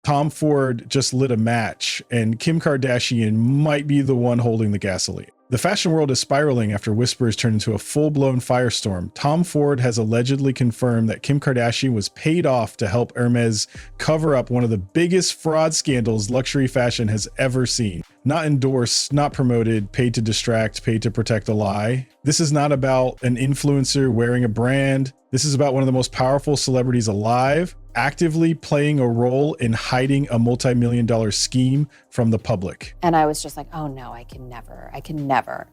Tom Ford just lit a match, and Kim Kardashian might be the one holding the gasoline. The fashion world is spiraling after whispers turn into a full-blown firestorm. Tom Ford has allegedly confirmed that Kim Kardashian was paid off to help Hermes cover up one of the biggest fraud scandals luxury fashion has ever seen. Not endorsed, not promoted, paid to distract, paid to protect a lie. This is not about an influencer wearing a brand. This is about one of the most powerful celebrities alive, actively playing a role in hiding a multi-million-dollar scheme from the public. And I was just like, oh no, I can never.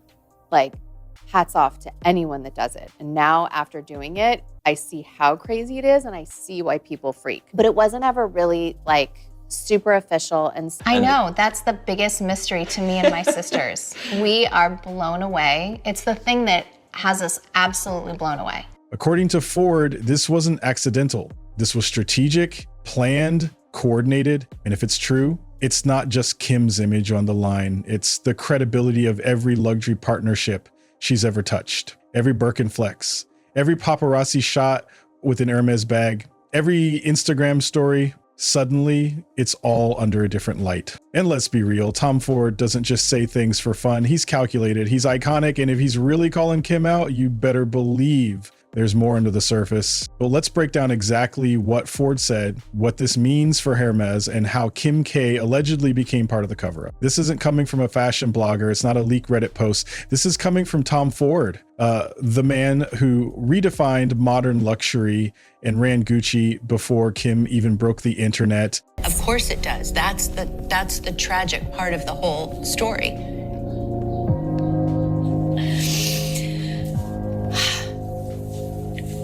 Like, hats off to anyone that does it. And now after doing it, I see how crazy it is and I see why people freak. But it wasn't ever really like super official. And I know, that's the biggest mystery to me and my sisters. We are blown away. It's the thing that has us absolutely blown away. According to Ford, this wasn't accidental. This was strategic, planned, coordinated, and if it's true, it's not just Kim's image on the line. It's the credibility of every luxury partnership she's ever touched. Every Birkin flex, every paparazzi shot with an Hermes bag, every Instagram story. Suddenly, it's all under a different light. And let's be real, Tom Ford doesn't just say things for fun. He's calculated, he's iconic, and if he's really calling Kim out, you better believe there's more under the surface. But let's break down exactly what Ford said, what this means for Hermes, and how Kim K allegedly became part of the cover-up. This isn't coming from a fashion blogger. It's not a leaked Reddit post. This is coming from Tom Ford, the man who redefined modern luxury and ran Gucci before Kim even broke the internet. Of course it does. That's the tragic part of the whole story.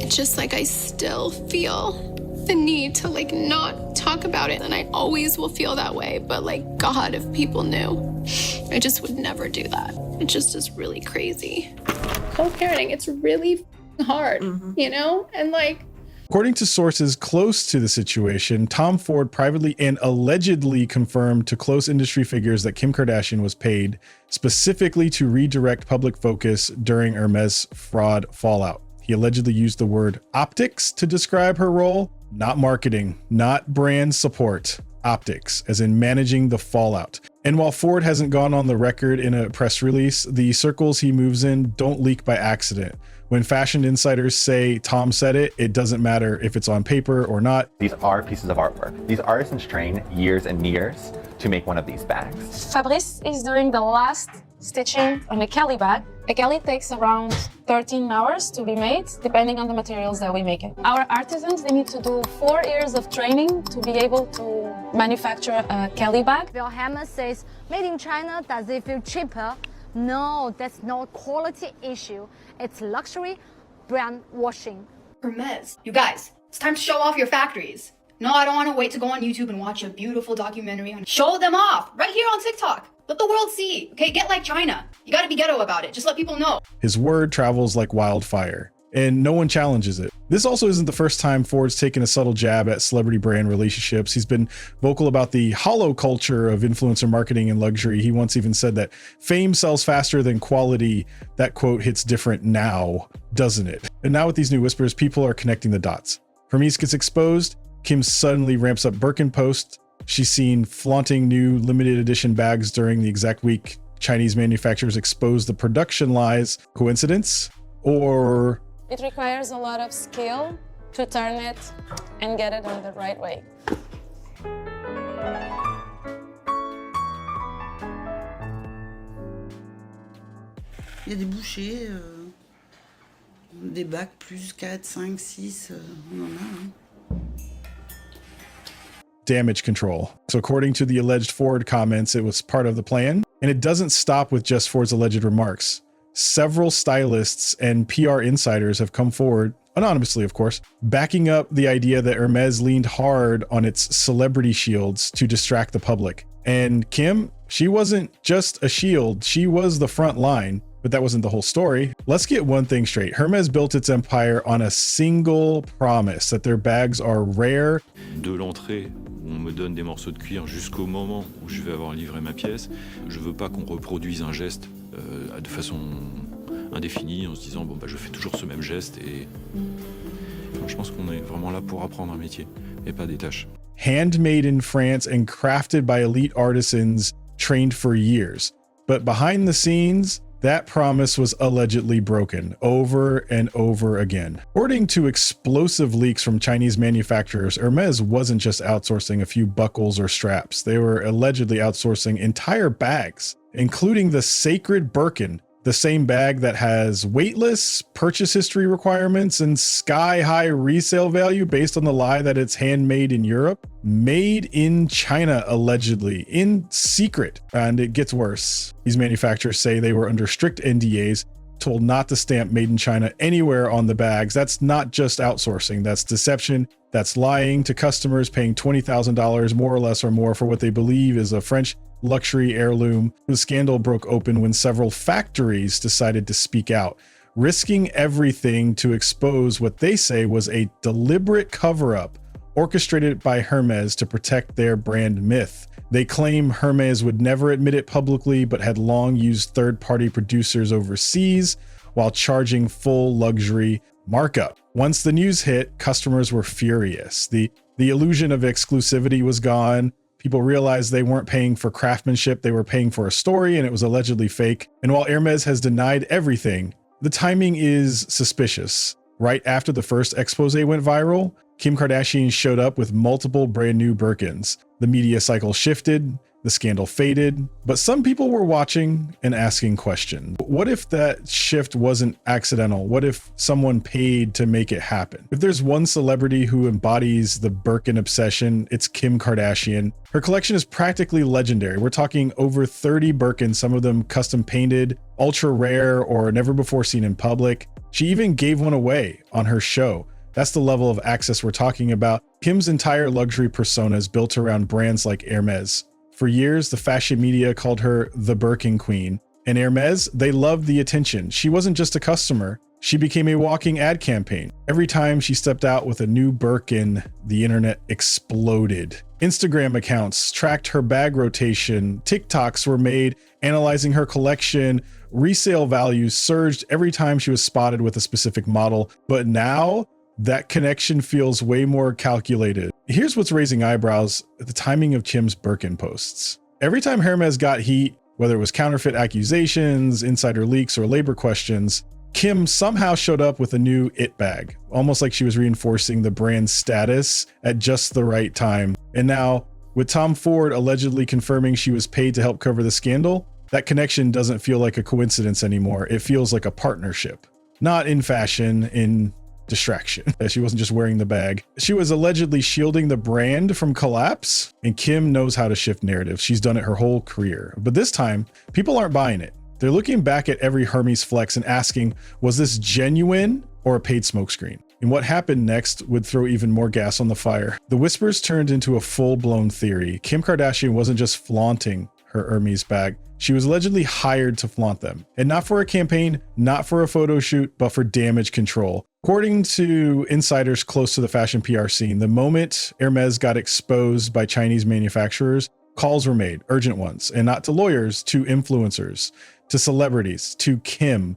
Just like I still feel the need to like not talk about it, and I always will feel that way, but like God, if people knew, I just would never do that. It just is really crazy. Co-parenting, it's really hard, you know? And like, according to sources close to the situation, Tom Ford privately and allegedly confirmed to close industry figures that Kim Kardashian was paid specifically to redirect public focus during Hermes fraud fallout. He allegedly used the word optics to describe her role, not marketing, not brand support, optics, as in managing the fallout. And while Ford hasn't gone on the record in a press release, the circles he moves in don't leak by accident. When fashion insiders say Tom said it, it doesn't matter if it's on paper or not. These are pieces of artwork. These artisans train years and years to make one of these bags. Fabrice is doing the last stitching on a Kelly bag. A Kelly takes around 13 hours to be made, depending on the materials that we make it. Our artisans, they need to do 4 years of training to be able to manufacture a Kelly bag. Well, Hermes says, made in China, does it feel cheaper? No, that's not a quality issue. It's luxury brand washing. Hermes, you guys, it's time to show off your factories. No, I don't want to wait to go on YouTube and watch a beautiful documentary on. Show them off right here on TikTok. Let the world see. Okay, get like China. You got to be ghetto about it. Just let people know. His word travels like wildfire, and no one challenges it. This also isn't the first time Ford's taken a subtle jab at celebrity brand relationships. He's been vocal about the hollow culture of influencer marketing and luxury. He once even said that fame sells faster than quality. That quote hits different now, doesn't it? And now with these new whispers, people are connecting the dots. Hermes gets exposed. Kim suddenly ramps up Birkin posts. She's seen flaunting new limited edition bags during the exact week Chinese manufacturers exposed the production lies. Coincidence? Or It requires a lot of skill to turn it and get it in the right way. Il y a des bouchées, des bacs plus 4, 5, 6, on en a. damage control. So according to the alleged Ford comments, it was part of the plan. And it doesn't stop with just Ford's alleged remarks. Several stylists and PR insiders have come forward, anonymously of course, backing up the idea that Hermes leaned hard on its celebrity shields to distract the public. And Kim, she wasn't just a shield, she was the front line. But that wasn't the whole story. Let's get one thing straight. Hermes built its empire on a single promise that their bags are rare. De l'entrée où on me donne des morceaux de cuir jusqu'au moment où je vais avoir livré ma pièce, je veux pas qu'on reproduise un geste de façon indéfinie en se disant bon bah je fais toujours ce même geste et enfin, je pense qu'on est vraiment là pour apprendre un métier et pas des tâches. handmade in France and crafted by elite artisans trained for years. But behind the scenes, that promise was allegedly broken over and over again. According to explosive leaks from Chinese manufacturers, Hermes wasn't just outsourcing a few buckles or straps. They were allegedly outsourcing entire bags, including the sacred Birkin, the same bag that has weightless purchase history requirements and sky-high resale value based on the lie that it's handmade in Europe, made in China, allegedly, in secret. And it gets worse. These manufacturers say they were under strict NDAs, told not to stamp made in China anywhere on the bags. That's not just outsourcing, that's deception. That's lying to customers, paying $20,000 more or less or more for what they believe is a French luxury heirloom. The scandal broke open when several factories decided to speak out, risking everything to expose what they say was a deliberate cover-up orchestrated by Hermes to protect their brand myth. They claim Hermes would never admit it publicly, but had long used third-party producers overseas while charging full luxury markup. Once the news hit, customers were furious. The illusion of exclusivity was gone. People realized they weren't paying for craftsmanship, they were paying for a story, and it was allegedly fake. And while Hermes has denied everything, the timing is suspicious. Right after the first expose went viral, Kim Kardashian showed up with multiple brand new Birkins. The media cycle shifted, the scandal faded, but some people were watching and asking questions. What if that shift wasn't accidental? What if someone paid to make it happen? If there's one celebrity who embodies the Birkin obsession, it's Kim Kardashian. Her collection is practically legendary. We're talking over 30 Birkins, some of them custom painted, ultra rare, or never before seen in public. She even gave one away on her show. That's the level of access we're talking about. Kim's entire luxury persona is built around brands like Hermes. For years, the fashion media called her the Birkin Queen. And Hermes, they loved the attention. She wasn't just a customer. She became a walking ad campaign. Every time she stepped out with a new Birkin, the internet exploded. Instagram accounts tracked her bag rotation. TikToks were made analyzing her collection. Resale values surged every time she was spotted with a specific model. But now, that connection feels way more calculated. Here's what's raising eyebrows: the timing of Kim's Birkin posts. Every time Hermes got heat, whether it was counterfeit accusations, insider leaks, or labor questions, Kim somehow showed up with a new it bag, almost like she was reinforcing the brand's status at just the right time. And now, with Tom Ford allegedly confirming she was paid to help cover the scandal, that connection doesn't feel like a coincidence anymore. It feels like a partnership. Not in fashion, in distraction. She wasn't just wearing the bag. She was allegedly shielding the brand from collapse, and Kim knows how to shift narratives. She's done it her whole career. But this time, people aren't buying it. They're looking back at every Hermes flex and asking, was this genuine or a paid smokescreen? And what happened next would throw even more gas on the fire. The whispers turned into a full-blown theory. Kim Kardashian wasn't just flaunting her Hermes bag. She was allegedly hired to flaunt them. And not for a campaign, not for a photo shoot, but for damage control. According to insiders close to the fashion PR scene, the moment Hermes got exposed by Chinese manufacturers, calls were made, urgent ones, and not to lawyers, to influencers, to celebrities, to Kim.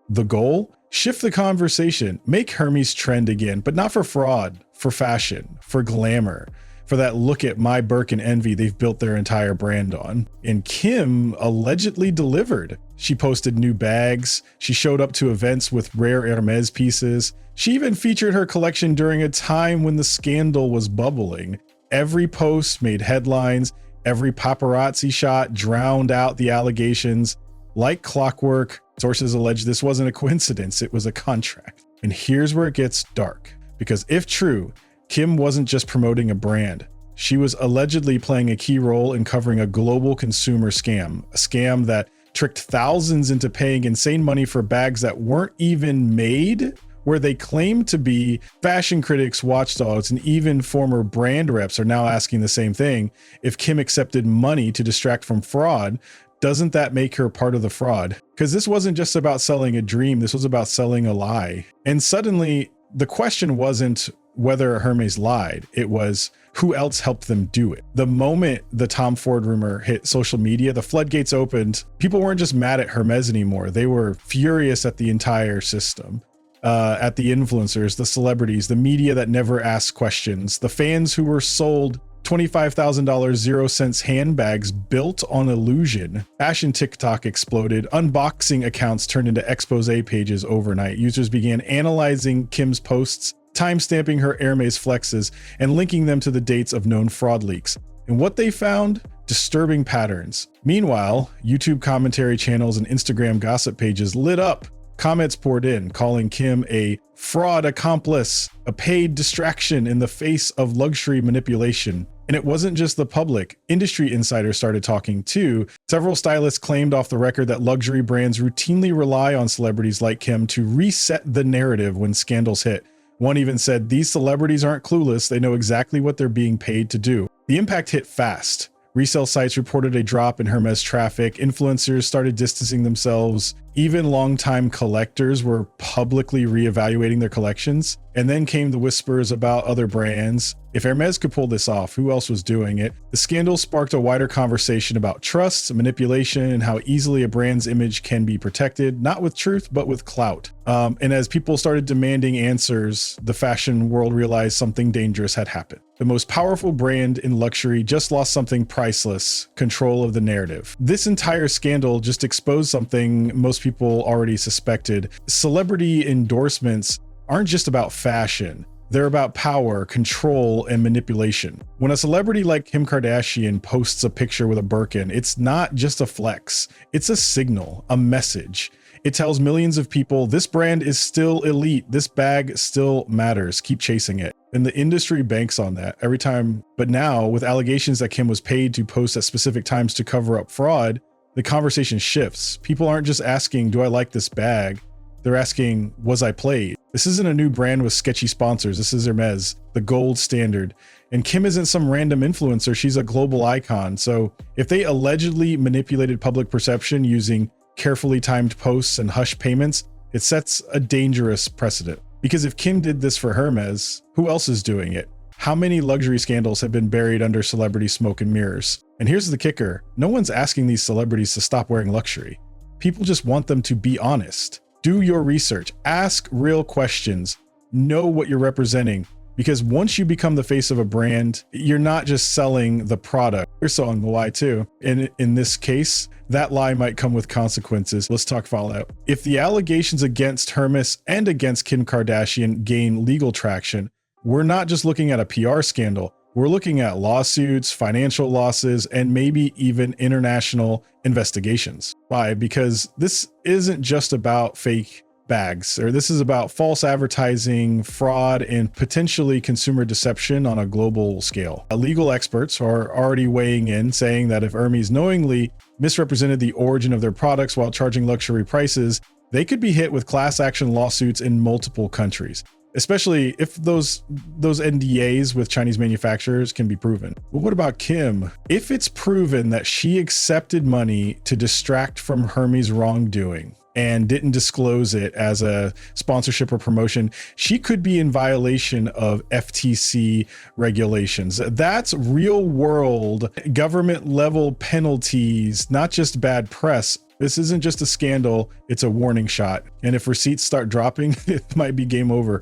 The goal? Shift the conversation, make Hermes trend again, but not for fraud, for fashion, for glamour, for that look at my Birkin envy they've built their entire brand on. And Kim allegedly delivered. She posted new bags. She showed up to events with rare Hermes pieces. She even featured her collection during a time when the scandal was bubbling. Every post made headlines. Every paparazzi shot drowned out the allegations. Like clockwork, sources allege this wasn't a coincidence, it was a contract. And here's where it gets dark. Because if true, Kim wasn't just promoting a brand. She was allegedly playing a key role in covering a global consumer scam, a scam that tricked thousands into paying insane money for bags that weren't even made where they claimed to be. Fashion critics, watchdogs, and even former brand reps are now asking the same thing. If Kim accepted money to distract from fraud, doesn't that make her part of the fraud? Because this wasn't just about selling a dream, this was about selling a lie. And suddenly, the question wasn't whether Hermes lied, it was who else helped them do it. The moment the Tom Ford rumor hit social media, the floodgates opened. People weren't just mad at Hermes anymore. They were furious at the entire system, at the influencers, the celebrities, the media that never asked questions, the fans who were sold $25,000 0 cents handbags built on illusion. Fashion TikTok exploded. Unboxing accounts turned into expose pages overnight. Users began analyzing Kim's posts, timestamping her Hermes flexes, and linking them to the dates of known fraud leaks. And what they found? Disturbing patterns. Meanwhile, YouTube commentary channels and Instagram gossip pages lit up. Comments poured in, calling Kim a fraud accomplice, a paid distraction in the face of luxury manipulation. And it wasn't just the public. Industry insiders started talking too. Several stylists claimed off the record that luxury brands routinely rely on celebrities like Kim to reset the narrative when scandals hit. One even said, these celebrities aren't clueless, they know exactly what they're being paid to do. The impact hit fast. Resale sites reported a drop in Hermes traffic. Influencers started distancing themselves. Even longtime collectors were publicly reevaluating their collections. And then came the whispers about other brands. If Hermes could pull this off, who else was doing it? The scandal sparked a wider conversation about trust, manipulation, and how easily a brand's image can be protected, not with truth, but with clout. And as people started demanding answers, the fashion world realized something dangerous had happened. The most powerful brand in luxury just lost something priceless: control of the narrative. This entire scandal just exposed something most people already suspected. Celebrity endorsements aren't just about fashion. They're about power, control, and manipulation. When a celebrity like Kim Kardashian posts a picture with a Birkin, it's not just a flex. It's a signal, a message. It tells millions of people this brand is still elite. This bag still matters. Keep chasing it. And the industry banks on that every time. But now, with allegations that Kim was paid to post at specific times to cover up fraud, the conversation shifts. People aren't just asking, do I like this bag? They're asking, was I played? This isn't a new brand with sketchy sponsors. This is Hermes, the gold standard. And Kim isn't some random influencer. She's a global icon. So if they allegedly manipulated public perception using carefully timed posts and hush payments, it sets a dangerous precedent. Because if Kim did this for Hermes, who else is doing it? How many luxury scandals have been buried under celebrity smoke and mirrors? And here's the kicker. No one's asking these celebrities to stop wearing luxury. People just want them to be honest. Do your research, ask real questions, know what you're representing, because once you become the face of a brand, you're not just selling the product, you're selling the lie too. And in this case, that lie might come with consequences. Let's talk fallout. If the allegations against Hermes and against Kim Kardashian gain legal traction, we're not just looking at a PR scandal. We're looking at lawsuits, financial losses, and maybe even international investigations. Why? Because this isn't just about fake bags, or this is about false advertising, fraud, and potentially consumer deception on a global scale. Legal experts are already weighing in, saying that if Hermes knowingly misrepresented the origin of their products while charging luxury prices, they could be hit with class action lawsuits in multiple countries, especially if those NDAs with Chinese manufacturers can be proven. But what about Kim? If it's proven that she accepted money to distract from Hermes' wrongdoing and didn't disclose it as a sponsorship or promotion, she could be in violation of FTC regulations. That's real world government level penalties, not just bad press. This isn't just a scandal, it's a warning shot. And if receipts start dropping, it might be game over.